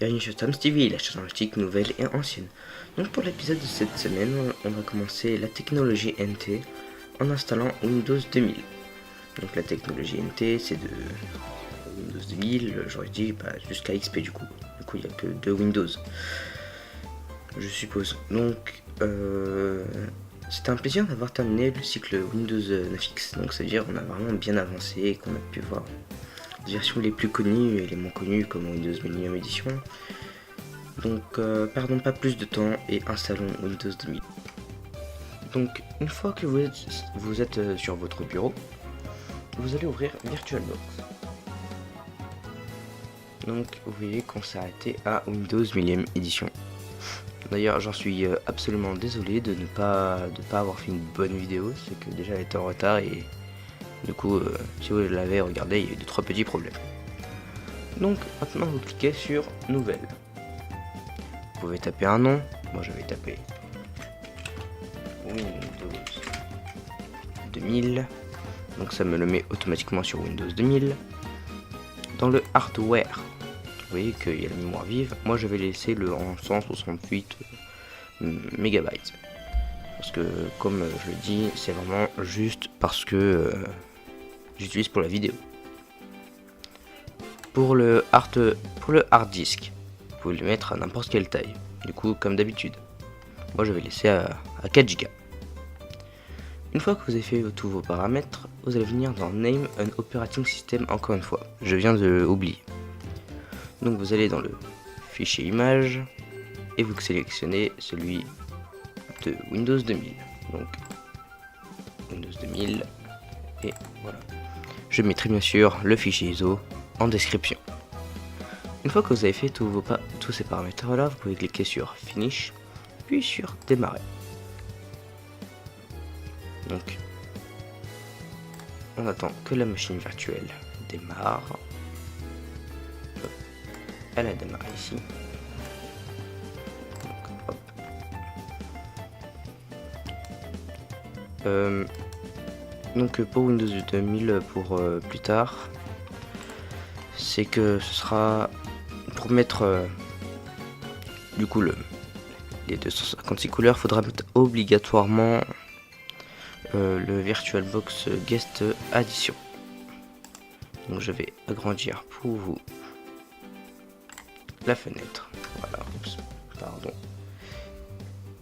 Bienvenue sur Tom's TV, la chaîne informatique nouvelle et ancienne. Donc pour l'épisode de cette semaine, on va commencer la technologie NT en installant Windows 2000. Donc la technologie NT, c'est de Windows 2000, j'aurais dit jusqu'à XP du coup. Il n'y a que 2 Windows, je suppose. Donc c'était un plaisir d'avoir terminé le cycle Windows 9X. Donc c'est-à-dire on a vraiment bien avancé et qu'on a pu voir les versions les plus connues et les moins connues comme Windows Millennium Edition. Donc perdons pas plus de temps et installons Windows 2000. Donc une fois que vous êtes sur votre bureau, vous allez ouvrir VirtualBox. Donc vous voyez qu'on s'est arrêté à Windows Millennium Edition. D'ailleurs j'en suis absolument désolé de ne pas avoir fait une bonne vidéo, c'est que déjà elle était en retard et du coup si vous l'avez regardé il y a eu 2-3 petits problèmes. Donc maintenant vous cliquez sur Nouvelle. Vous pouvez taper un nom, moi je vais taper Windows 2000, donc ça me le met automatiquement sur Windows 2000. Dans le hardware, vous voyez qu'il y a la mémoire vive, moi je vais laisser le en 168 MB. Parce que comme je le dis, c'est vraiment juste parce que j'utilise pour la vidéo. Pour le hard disk, vous pouvez le mettre à n'importe quelle taille. Du coup, comme d'habitude. Moi, je vais laisser à 4 Go. Une fois que vous avez fait tous vos paramètres, vous allez venir dans Name an Operating System encore une fois. Je viens de oublier. Donc, vous allez dans le fichier image et vous sélectionnez celui de Windows 2000. Donc, Windows 2000 et voilà. Je mettrai bien sûr le fichier ISO en description. Une fois que vous avez fait tous ces paramètres là, vous pouvez cliquer sur Finish, puis sur Démarrer. Donc, on attend que la machine virtuelle démarre. Hop. Elle a démarré ici. Donc, hop. Donc pour Windows 2000 pour plus tard, c'est que ce sera pour mettre du coup les 256 couleurs, faudra mettre obligatoirement le VirtualBox Guest Addition. Donc je vais agrandir pour vous la fenêtre. Voilà, oups, pardon.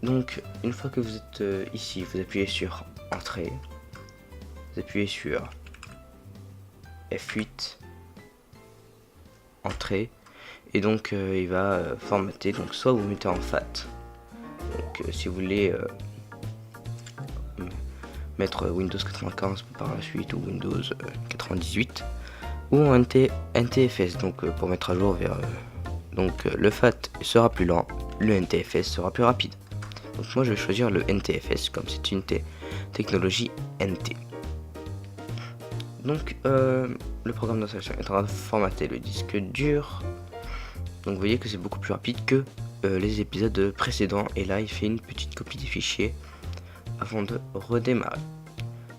Donc une fois que vous êtes ici, vous appuyez sur Entrée, vous appuyez sur F8, Entrée, et donc il va formater. Donc soit vous mettez en FAT, donc si vous voulez mettre Windows 95 par la suite ou Windows 98, ou en NTFS, donc pour mettre à jour vers donc le FAT sera plus lent, le NTFS sera plus rapide. Donc moi je vais choisir le NTFS comme c'est une technologie NT. Donc le programme d'installation est en train de formater le disque dur. Donc vous voyez que c'est beaucoup plus rapide que les épisodes précédents. Et là il fait une petite copie des fichiers avant de redémarrer.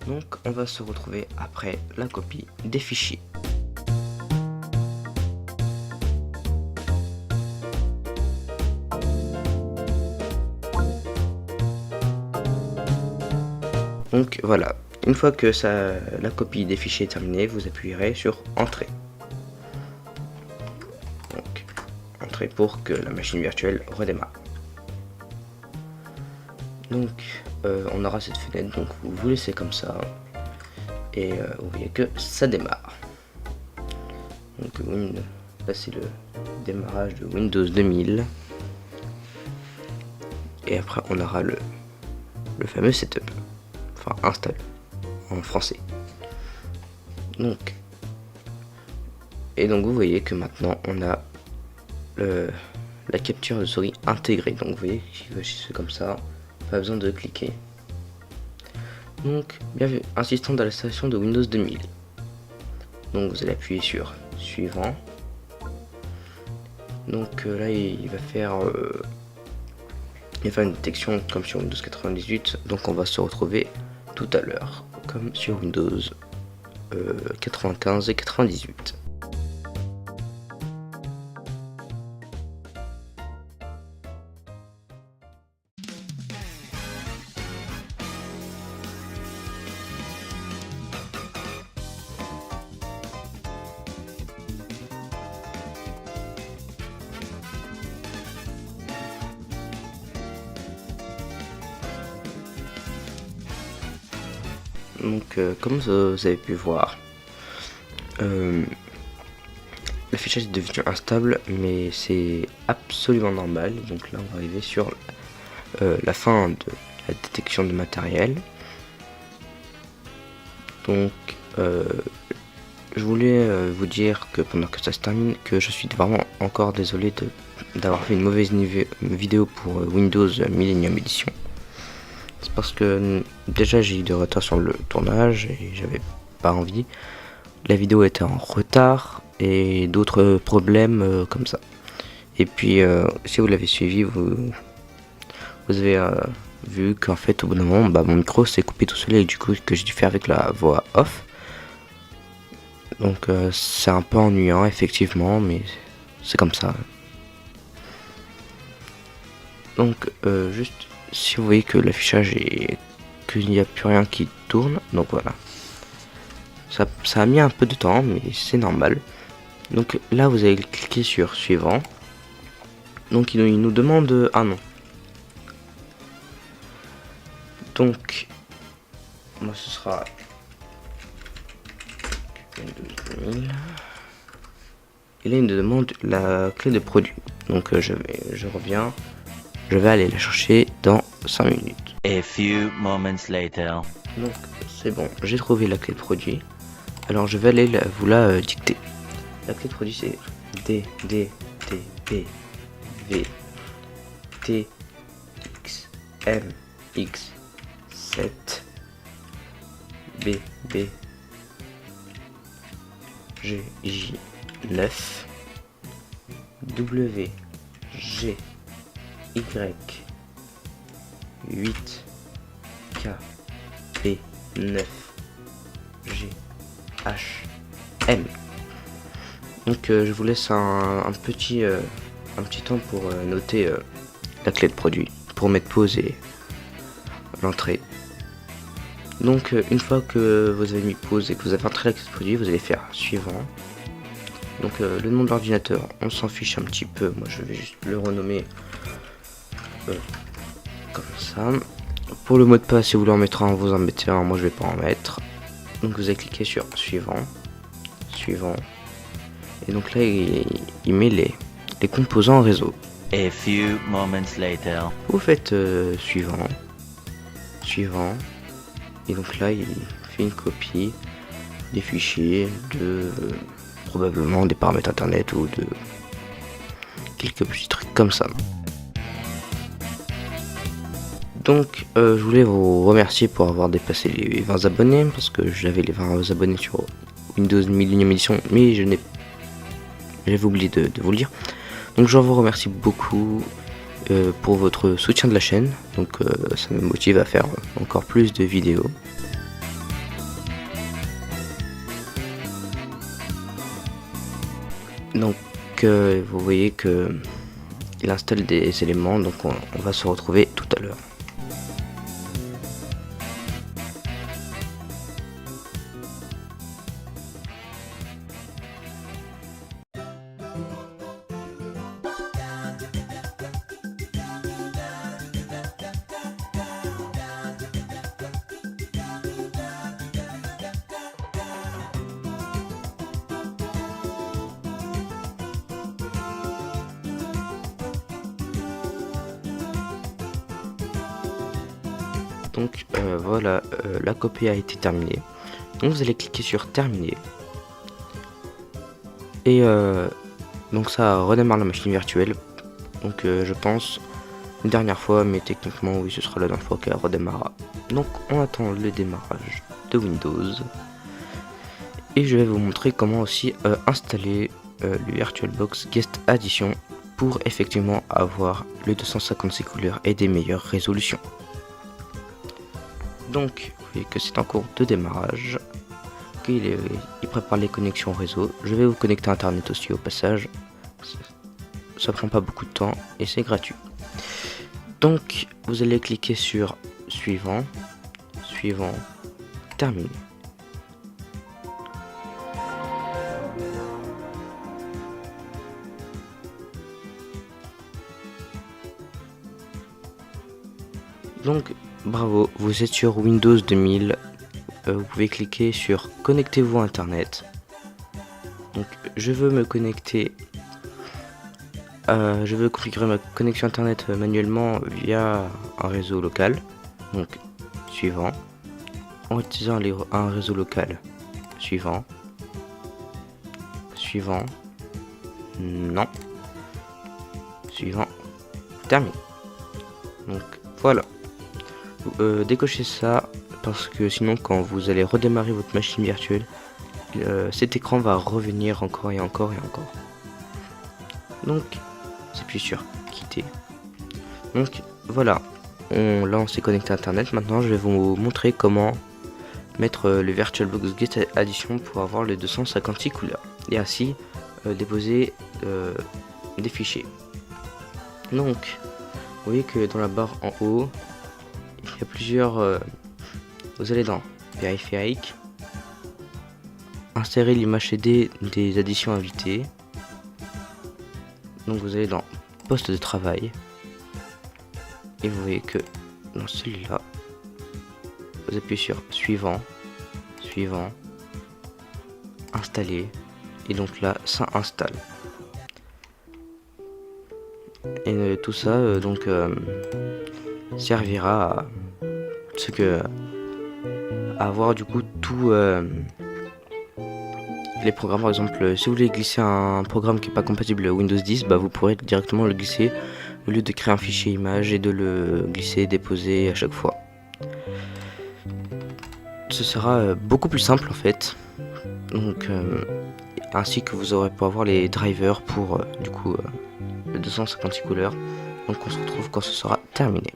Donc on va se retrouver après la copie des fichiers. Donc voilà, une fois que la copie des fichiers est terminée, vous appuierez sur Entrée. Donc, Entrée pour que la machine virtuelle redémarre. Donc, on aura cette fenêtre, donc vous laissez comme ça. Et vous voyez que ça démarre. Donc, là c'est le démarrage de Windows 2000. Et après, on aura le fameux setup. Enfin, install en français. Donc, vous voyez que maintenant on a la capture de souris intégrée. Donc vous voyez, si je fais comme ça, pas besoin de cliquer. Donc, bienvenue, insistant dans l'installation de Windows 2000. Donc vous allez appuyer sur suivant. Donc là il va faire une détection comme sur Windows 98. Donc on va se retrouver tout à l'heure comme sur Windows 95 et 98. Donc comme vous avez pu voir, l'affichage est devenu instable, mais c'est absolument normal. Donc là on va arriver sur la fin de la détection de matériel. Donc je voulais vous dire que pendant que ça se termine, que je suis vraiment encore désolé d'avoir fait une mauvaise vidéo pour Windows Millennium Edition. C'est parce que déjà j'ai eu de retard sur le tournage et j'avais pas envie. La vidéo était en retard et d'autres problèmes comme ça. Et puis si vous l'avez suivi, vous avez vu qu'en fait au bout d'un moment mon micro s'est coupé tout seul et du coup que j'ai dû faire avec la voix off. Donc c'est un peu ennuyant effectivement, mais c'est comme ça. Donc juste si vous voyez que l'affichage est qu'il n'y a plus rien qui tourne, donc voilà. Ça a mis un peu de temps, mais c'est normal. Donc là vous allez cliquer sur suivant. Donc il nous demande ah non. Donc moi ce sera Windows 2000. Et là il nous demande la clé de produit. Donc je reviens. Je vais aller la chercher dans 5 minutes. A few moments later. Donc c'est bon, j'ai trouvé la clé de produit. Alors je vais aller vous la dicter. La clé de produit c'est D D T B V T X M X 7 B B G J 9 W G Y 8 K B 9 G H M. Donc je vous laisse un petit temps pour noter la clé de produit, pour mettre pause et l'entrée. Donc une fois que vous avez mis pause et que vous avez entré la clé de produit, vous allez faire suivant. Donc le nom de l'ordinateur, on s'en fiche un petit peu, moi je vais juste le renommer comme ça. Pour le mot de passe, si vous voulez en mettre un, vous en mettez un, moi je vais pas en mettre. Donc vous allez cliquer sur suivant, suivant, et donc là il met les composants réseau. A few moments later. Vous faites suivant, suivant, et donc là il fait une copie des fichiers de probablement des paramètres internet ou de quelques petits trucs comme ça. Donc je voulais vous remercier pour avoir dépassé les 20 abonnés, parce que j'avais les 20 abonnés sur Windows Millennium Edition, mais j'avais oublié de vous le dire. Donc je vous remercie beaucoup pour votre soutien de la chaîne, donc ça me motive à faire encore plus de vidéos. Donc vous voyez que il installe des éléments, donc on va se retrouver tout à l'heure. Donc voilà, la copie a été terminée. Donc vous allez cliquer sur terminer. Et donc ça redémarre la machine virtuelle. Donc je pense une dernière fois, mais techniquement oui, ce sera la dernière fois qu'elle redémarrera. Donc on attend le démarrage de Windows. Et je vais vous montrer comment aussi installer le VirtualBox Guest Addition pour effectivement avoir le 256 couleurs et des meilleures résolutions. Donc, vous voyez que c'est en cours de démarrage, qu'il prépare les connexions réseau. Je vais vous connecter à internet aussi au passage. Ça prend pas beaucoup de temps et c'est gratuit. Donc, vous allez cliquer sur suivant, suivant, terminer. Donc bravo, vous êtes sur Windows 2000 vous pouvez cliquer sur connectez-vous à internet. Donc je veux me connecter, je veux configurer ma connexion internet manuellement via un réseau local. Donc suivant, en utilisant un réseau local, suivant, non, suivant, terminé. Donc voilà, décochez ça parce que sinon quand vous allez redémarrer votre machine virtuelle, cet écran va revenir encore et encore et encore. Donc j'appuie sur quitter. Donc voilà, là on s'est connecté à internet. Maintenant je vais vous montrer comment mettre le VirtualBox Get Addition pour avoir les 256 couleurs et ainsi déposer des fichiers. Donc vous voyez que dans la barre en haut il y a plusieurs vous allez dans périphérique, insérer l'image CD des additions invitées. Donc vous allez dans poste de travail et vous voyez que dans celui-là vous appuyez sur suivant, installer, et donc là ça installe. Et tout ça servira à ce que à avoir du coup tout les programmes. Par exemple, si vous voulez glisser un programme qui n'est pas compatible Windows 10, vous pourrez directement le glisser au lieu de créer un fichier image et de le glisser et déposer à chaque fois. Ce sera beaucoup plus simple en fait. Donc ainsi que vous aurez pour avoir les drivers pour du coup les 256 couleurs. Donc on se retrouve quand ce sera terminé.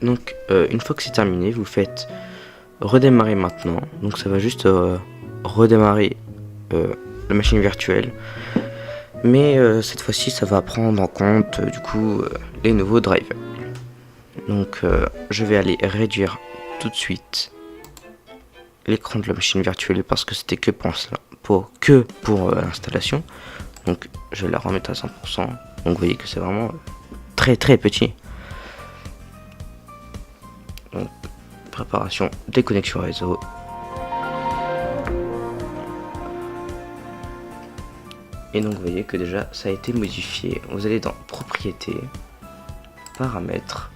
Donc une fois que c'est terminé, vous faites redémarrer maintenant. Donc ça va juste redémarrer la machine virtuelle. Mais cette fois-ci ça va prendre en compte du coup les nouveaux drivers. Donc je vais aller réduire tout de suite l'écran de la machine virtuelle parce que c'était que pour l'installation. Donc je vais la remettre à 100%. Donc vous voyez que c'est vraiment très petit. Donc préparation des connexions réseau. Et donc vous voyez que déjà ça a été modifié. Vous allez dans propriétés, paramètres,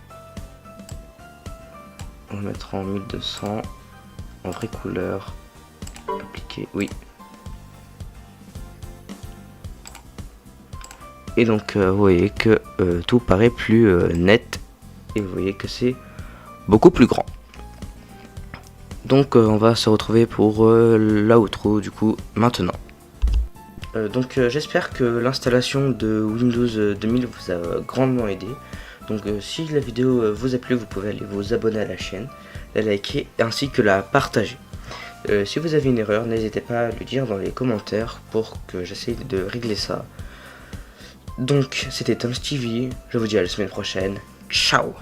on va mettre en 1200, en vraie couleur, appliquer, oui. Et donc vous voyez que tout paraît plus net et vous voyez que c'est beaucoup plus grand. Donc on va se retrouver pour l'outro du coup maintenant. Donc j'espère que l'installation de Windows 2000 vous a grandement aidé. Donc si la vidéo vous a plu, vous pouvez aller vous abonner à la chaîne, la liker ainsi que la partager. Si vous avez une erreur, n'hésitez pas à le dire dans les commentaires pour que j'essaye de régler ça. Donc c'était Tom Stevie, je vous dis à la semaine prochaine, ciao.